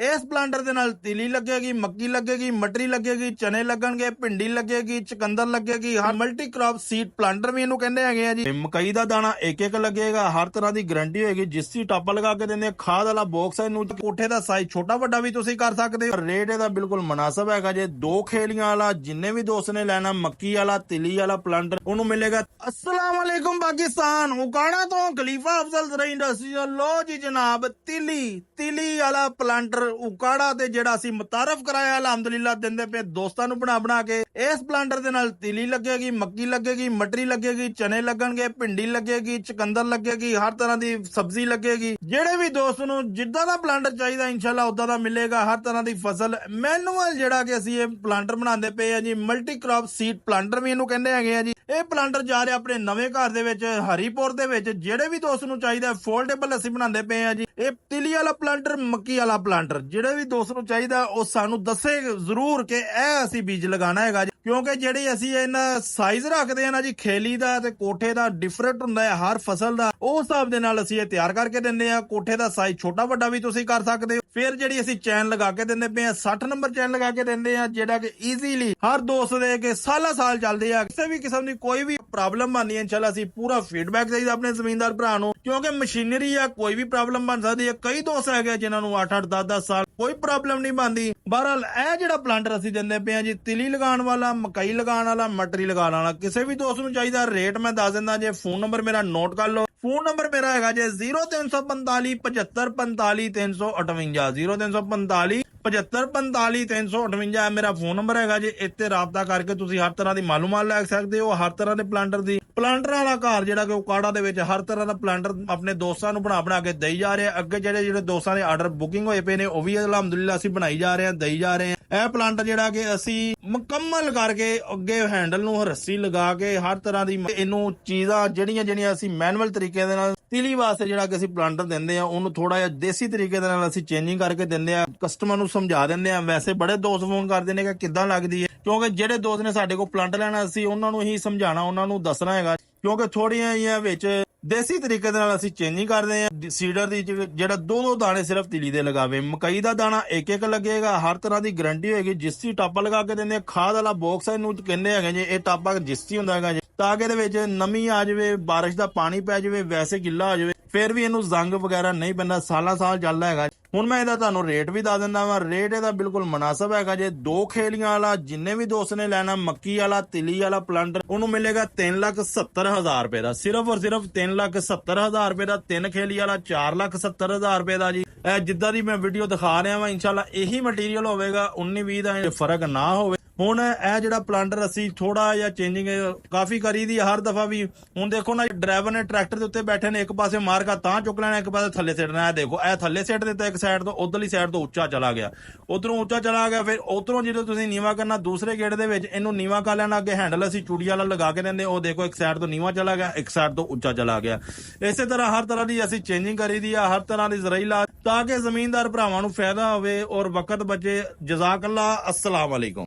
ਇਸ ਪਲਾਂਟਰ ਦੇ ਨਾਲ ਤਿਲੀ ਲੱਗੇਗੀ, ਮੱਕੀ ਲੱਗੇਗੀ, ਮਟਰੀ ਲੱਗੇਗੀ, ਚਨੇ ਲੱਗਣਗੇ, ਭਿੰਡੀ ਲੱਗੇਗੀ, ਚਕੰਦਰ ਲੱਗੇਗੀ। ਮਲਟੀ ਕ੍ਰੌਪ ਸੀਡ ਪਲਾਂਟਰ ਵੀ ਇਹਨੂੰ ਕਹਿੰਦੇ ਹੈਗੇ ਆ ਜੀ। ਮਕਈ ਦਾ ਦਾਣਾ ਇੱਕ ਇੱਕ ਲੱਗੇਗਾ, ਹਰ ਤਰ੍ਹਾਂ ਦੀ ਗਾਰੰਟੀ ਹੋਏਗੀ। ਜਿਸੀ ਟਾਪਾ ਲਗਾ ਕੇ ਦਿੰਦੇ ਆ, ਖਾਦ ਵਾਲਾ ਬਾਕਸ ਹੈ। ਇਹਨੂੰ ਕੋਠੇ ਦਾ ਸਾਈਜ਼ ਛੋਟਾ ਵੱਡਾ ਵੀ ਤੁਸੀਂ ਕਰ ਸਕਦੇ ਹੋ। ਰੇਟ ਇਹਦਾ ਬਿਲਕੁਲ ਮੁਨਾਸਬ ਹੈਗਾ ਜੇ। 2 ਖੇਲੀਆਂ ਵਾਲਾ ਜਿੰਨੇ ਵੀ ਦੋਸਤ ਨੇ ਲੈਣਾ ਮੱਕੀ ਵਾਲਾ ਤਿਲੀ ਵਾਲਾ ਪਲਾਂਟਰ ਉਹਨੂੰ ਮਿਲੇਗਾ। अस्सलाम वालेकुम पाकिस्तान, उकाड़ा तो खलीफा अफजल ज़राई इंडस्ट्री। लो जी जनाब, तिली वाला प्लांटर उकाड़ा ते जेड़ा सी मुतारफ कराया अलहमदुलिल्लाह दिंदे पे दोस्तां नूं बना के। इस प्लांटर दे नाल तिली लगेगी, मक्की लगेगी, मटरी लगेगी, चने लगणगे, भिंडी लगेगी, चकंदर लगेगी, हर तरह दी सब्जी लगेगी। जेड़े भी दोस्त नूं जिद्दां दा प्लांटर चाहिदा इंशाअल्लाह उद्दां दा मिलेगा। हर तरह दी फसल मैनुअल जेड़ा कि असीं ये प्लांटर बनांदे पे आ जी। मल्टी क्रॉप सीड प्लांटर भी इहनूं कहंदे हैगे आ जी। ਇਹ ਪਲਾਂਟਰ ਜਾ ਰਿਹਾ ਆਪਣੇ ਨਵੇਂ ਘਰ ਦੇ ਵਿੱਚ ਹਰੀਪੁਰ ਦੇ ਵਿੱਚ। ਜਿਹੜੇ ਵੀ ਦੋਸਤ ਨੂੰ ਚਾਹੀਦਾ ਫੋਲਡੇਬਲ ਅਸੀਂ ਬਣਾਉਂਦੇ ਪਏ ਆ ਜੀ। ਇਹ ਤਿਲੀ ਵਾਲਾ ਪਲਾਂਟਰ, ਮੱਕੀ ਵਾਲਾ ਪਲਾਂਟਰ, ਜਿਹੜੇ ਵੀ ਦੋਸਤ ਨੂੰ ਚਾਹੀਦਾ ਉਹ ਸਾਨੂੰ ਦੱਸੇ ਜ਼ਰੂਰ ਕਿ ਇਹ ਅਸੀਂ ਬੀਜ ਲਗਾਉਣਾ ਹੈਗਾ ਜੀ। ਕਿਉਂਕਿ ਜਿਹੜੀ ਅਸੀਂ ਇਹਨਾਂ ਸਾਈਜ਼ ਰੱਖਦੇ ਆ ਨਾ ਜੀ, ਖੇਲੀ ਦਾ ਤੇ ਕੋਠੇ ਦਾ ਡਿਫਰੈਂਟ ਹੁੰਦਾ ਹੈ ਹਰ ਫਸਲ ਦਾ। ਉਸ ਹਿਸਾਬ ਦੇ ਨਾਲ ਅਸੀਂ ਇਹ ਤਿਆਰ ਕਰਕੇ ਦਿੰਦੇ ਆ। ਕੋਠੇ ਦਾ ਸਾਈਜ਼ ਛੋਟਾ ਵੱਡਾ ਵੀ ਤੁਸੀਂ ਕਰ ਸਕਦੇ ਹੋ। ਫਿਰ ਜਿਹੜੀ ਅਸੀਂ ਚੈਨ ਲਗਾ ਕੇ ਦਿੰਦੇ ਪਏ ਆ, 60 ਨੰਬਰ ਚੈਨ ਲਗਾ ਕੇ ਦਿੰਦੇ ਆ, ਜਿਹੜਾ ਕਿ ਈਜ਼ੀਲੀ ਹਰ ਦੋਸਤ ਦੇ ਕੇ ਸਾਲਾਂ ਸਾਲ ਚੱਲਦੇ ਆ। ਕਿਸੇ ਵੀ ਕਿਸਮ ਦੀ ਕੋਈ ਵੀ ਪ੍ਰੋਬਲਮ ਬਣਨੀ ਹੈ ਇਨਸ਼ਾਅੱਲਾ ਅਸੀਂ ਪੂਰਾ ਫੀਡਬੈਕ ਦੇਈਦਾ ਆਪਣੇ ਜ਼ਮੀਨਦਾਰ ਭਰਾ ਨੂੰ। ਕਿਉਂਕਿ ਮਸ਼ੀਨਰੀ ਆ, ਕੋਈ ਵੀ ਪ੍ਰੋਬਲਮ ਬਣ ਸਕਦੀ ਹੈ। ਕਈ ਦੋਸਤ ਹੈਗੇ ਜਿਨ੍ਹਾਂ ਨੂੰ 8-8 10-10 ਸਾਲ ਕੋਈ ਪ੍ਰੋਬਲਮ ਨਹੀਂ ਬਣਦੀ। ਬਹਰਹਾਲ ਇਹ ਜਿਹੜਾ ਪਲਾਂਟਰ ਅਸੀਂ ਦਿੰਦੇ ਪਏ ਆ ਜੀ, ਤਿਲੀ ਲਗਾਉਣ ਵਾਲਾ, ਮਕਈ ਲਗਾਉਣ ਵਾਲਾ, ਮਟਰੀ ਲਗਾਉਣ ਵਾਲਾ, ਕਿਸੇ ਵੀ ਦੋਸਤ ਨੂੰ ਚਾਹੀਦਾ ਰੇਟ ਮੈਂ ਦੱਸ ਦਿੰਦਾ ਜੇ। ਫੋਨ ਨੰਬਰ ਮੇਰਾ ਨੋਟ ਕਰ ਲਓ। ਫੋਨ ਨੰਬਰ ਮੇਰਾ ਹੈਗਾ ਜੇ 0345 7545 358 0345 7545 358 ਮੇਰਾ ਫੋਨ ਨੰਬਰ ਹੈਗਾ ਜੇ। ਇੱਥੇ ਰਾਬਤਾ ਕਰਕੇ ਤੁਸੀਂ ਹਰ ਤਰ੍ਹਾਂ ਦੀ ਮਾਲੂਮਾਤ ਲੈ ਸਕਦੇ ਹੋ। ਹਰ ਤਰ੍ਹਾਂ ਦੇ ਪਲਾਂਟਰ ਦੀ, ਪਲਾਂਟਰ ਵਾਲਾ ਘਰ ਜਿਹੜਾ ਕਿ ਉਕਾੜਾ ਦੇ ਵਿੱਚ ਹਰ ਤਰ੍ਹਾਂ ਦਾ ਪਲਾਂਟਰ ਆਪਣੇ ਦੋਸਤਾਂ ਨੂੰ ਬਣਾ ਕੇ ਦੇਈ ਜਾ ਰਹੇ ਆ। ਅੱਗੇ ਜਿਹੜੇ ਦੋਸਤਾਂ ਦੇ ਆਰਡਰ ਬੁਕਿੰਗ ਹੋਏ ਪਏ ਨੇ ਉਹ ਵੀ ਅਲਹਮਦੁਲਿਲਾ ਅਸੀਂ ਬਣਾਈ ਜਾ ਰਹੇ ਹਾਂ, ਦੇਈ ਜਾ ਰਹੇ ਹਾਂ। ਇਹ ਪਲਾਂਟਰ ਜਿਹੜਾ ਕਿ ਅਸੀਂ ਮੁਕੰਮਲ ਕਰਕੇ ਅੱਗੇ ਹੈਂਡਲ ਨੂੰ ਰੱਸੀ ਲਗਾ ਕੇ ਹਰ ਤਰ੍ਹਾਂ ਦੀ ਇਹਨੂੰ ਚੀਜ਼ਾਂ ਜਿਹੜੀਆਂ ਅਸੀਂ ਮੈਨੂਅਲ ਤਰੀਕੇ ਦੇ ਨਾਲ ਤਿਲੀ ਵਾਸਤੇ ਜਿਹੜਾ ਕਿ ਅਸੀਂ ਪਲਾਂਟਰ ਦਿੰਦੇ ਆ, ਉਹਨੂੰ ਥੋੜਾ ਜਿਹਾ ਦੇਸੀ ਤਰੀਕੇ ਦੇ ਨਾਲ ਅਸੀਂ ਚੇਂਜਿੰਗ ਕਰਕੇ ਦਿੰਦੇ ਆ। ਕਸਟਮਰ ਨੂੰ ਸਮਝਾ ਦਿੰਦੇ ਆ। ਵੈਸੇ ਬੜੇ ਦੋਸਤ ਫੋਨ ਕਰਦੇ ਨੇ ਕਿ ਕਿੱਦਾਂ ਲੱਗਦੀ ਹੈ, ਕਿਉਂਕਿ ਜਿਹੜੇ ਦੋਸਤ ਨੇ ਸਾਡੇ ਕੋਲ ਪਲਾਂਟਰ ਲੈਣਾ ਅਸੀਂ ਉਹਨਾਂ ਨੂੰ ਹੀ ਸਮਝਾਣਾ, ਉਹਨਾਂ ਨੂੰ ਦੱਸਣਾ ਹੈਗਾ। ਕਿਉਂਕਿ ਥੋੜੀਆਂ ਜਿਹੀਆਂ ਵਿੱਚ ਦੇਸੀ ਤਰੀਕੇ ਦੇ ਨਾਲ ਅਸੀਂ ਚੇਂਜਿੰਗ ਕਰਦੇ ਆ। ਸੀਡਰ ਦੀ ਜਿਹੜਾ 2-2 ਦਾਣੇ ਸਿਰਫ ਤਿਲੀ ਦੇ ਲਗਾਵੇ, ਮਕਈ ਦਾ ਦਾਣਾ ਇੱਕ ਇੱਕ ਲੱਗੇਗਾ, ਹਰ ਤਰ੍ਹਾਂ ਦੀ ਗਾਰੰਟੀ ਹੋਏਗੀ। ਜਿਸੀ ਟਾਪਾ ਲਗਾ ਕੇ ਦਿੰਦੇ ਆ, ਖਾਦ ਵਾਲਾ ਬਾਕਸ ਇਹਨੂੰ ਕਹਿੰਦੇ ਹੈਗੇ ਜੀ। ਇਹ ਟਾਪਾ ਜਿਸੀ ਹੁੰਦਾ ਹੈਗਾ ਜੀ, ਤਾਂ ਕਿ ਇਹਦੇ ਵਿੱਚ ਨਮੀ ਆ ਜਾਵੇ, ਬਾਰਿਸ਼ ਦਾ ਪਾਣੀ ਪੈ ਜਾਵੇ, ਵੈਸੇ ਗਿੱਲਾ ਹੋ ਜਾਵੇ, ਫਿਰ ਵੀ ਇਹਨੂੰ ਜ਼ੰਗ ਵਗੈਰਾ ਨਹੀਂ ਪੈਂਦਾ, ਸਾਲਾਂ ਸਾਲ ਚੱਲਦਾ ਹੈਗਾ। ਹੁਣ ਮੈਂ ਇਹਦਾ ਤੁਹਾਨੂੰ ਰੇਟ ਵੀ ਦੱਸ ਦਿੰਦਾ ਵਾਂ। ਰੇਟ ਇਹਦਾ ਬਿਲਕੁਲ ਮੁਨਾਸਬ ਹੈਗਾ ਜੇ। 2 ਖੇਲੀਆਂ ਵਾਲਾ ਜਿੰਨੇ ਵੀ ਦੋਸਤ ਨੇ ਲੈਣਾ ਮੱਕੀ ਵਾਲਾ ਤਿਲੀ ਵਾਲਾ ਪਲਾਂਟਰ ਉਹਨੂੰ ਮਿਲੇਗਾ 3,70,000 ਰੁਪਏ ਦਾ। ਸਿਰਫ ਔਰ ਸਿਰਫ 3,70,000 ਰੁਪਏ ਦਾ। 3 ਖੇਲੀ ਵਾਲਾ 4,70,000 ਰੁਪਏ ਦਾ ਜੀ। ਇਹ ਜਿੱਦਾਂ ਦੀ ਮੈਂ ਵੀਡੀਓ ਦਿਖਾ ਰਿਹਾ ਵਾਂ ਇੰਸ਼ਾਅੱਲਾ ਇਹੀ ਮਟੀਰੀਅਲ ਹੋਵੇਗਾ। 19-20 ਦਾ ਫਰਕ ਨਾ ਹੋਵੇ। ਹੁਣ ਇਹ ਜਿਹੜਾ ਪਲਾਂਟਰ ਅਸੀਂ ਥੋੜਾ ਜਿਹਾ ਚੇਂਜਿੰਗ ਕਾਫੀ ਕਰੀ ਦੀ ਹਰ ਦਫਾ ਵੀ। ਹੁਣ ਦੇਖੋ ਨਾ, ਡਰਾਈਵਰ ਨੇ ਟਰੈਕਟਰ ਦੇ ਉੱਤੇ ਬੈਠੇ ਨੇ, ਇੱਕ ਪਾਸੇ ਮਾਰਕਾ ਤਾਂ ਚੁੱਕ ਲੈਣਾ, ਇੱਕ ਪਾਸੇ ਥੱਲੇ ਸਿੱਟਣਾ। ਇਹ ਦੇਖੋ, ਇਹ ਥੱਲੇ ਸਿੱਟ ਦਿੱਤਾ ਇੱਕ ਸਾਈਡ ਤੋਂ, ਉਧਰਲੀ ਸਾਈਡ ਤੋਂ ਉੱਚਾ ਚਲਾ ਗਿਆ, ਉਧਰੋਂ ਉੱਚਾ ਚਲਾ ਗਿਆ। ਫਿਰ ਉਧਰੋਂ ਜਦੋਂ ਤੁਸੀਂ ਨੀਵਾ ਕਰਨਾ ਦੂਸਰੇ ਗੇੜ ਦੇ ਵਿੱਚ ਇਹਨੂੰ ਨੀਵਾ ਕਰ ਲੈਣਾ। ਅੱਗੇ ਹੈਂਡਲ ਅਸੀਂ ਚੂੜੀ ਵਾਲਾ ਲਗਾ ਕੇ ਦਿੰਦੇ, ਉਹ ਦੇਖੋ ਇੱਕ ਸਾਈਡ ਤੋਂ ਨੀਵਾ ਚਲਾ ਗਿਆ, ਇੱਕ ਸਾਈਡ ਤੋਂ ਉੱਚਾ ਚਲਾ ਗਿਆ। ਇਸੇ ਤਰ੍ਹਾਂ ਹਰ ਤਰ੍ਹਾਂ ਦੀ ਅਸੀਂ ਚੇਂਜਿੰਗ ਕਰੀ ਦੀ ਆ, ਹਰ ਤਰ੍ਹਾਂ ਦੀ ਜ਼ਰਾਈ ਲਾ, ਤਾਂ ਕਿ ਜ਼ਮੀਨਦਾਰ ਭਰਾਵਾਂ ਨੂੰ ਫਾਇਦਾ ਹੋਵੇ ਔਰ ਵਕਤ ਬਚੇ। ਜਜ਼ਾਕ ਅੱਲਾ। अस्सलाम वालेकुम।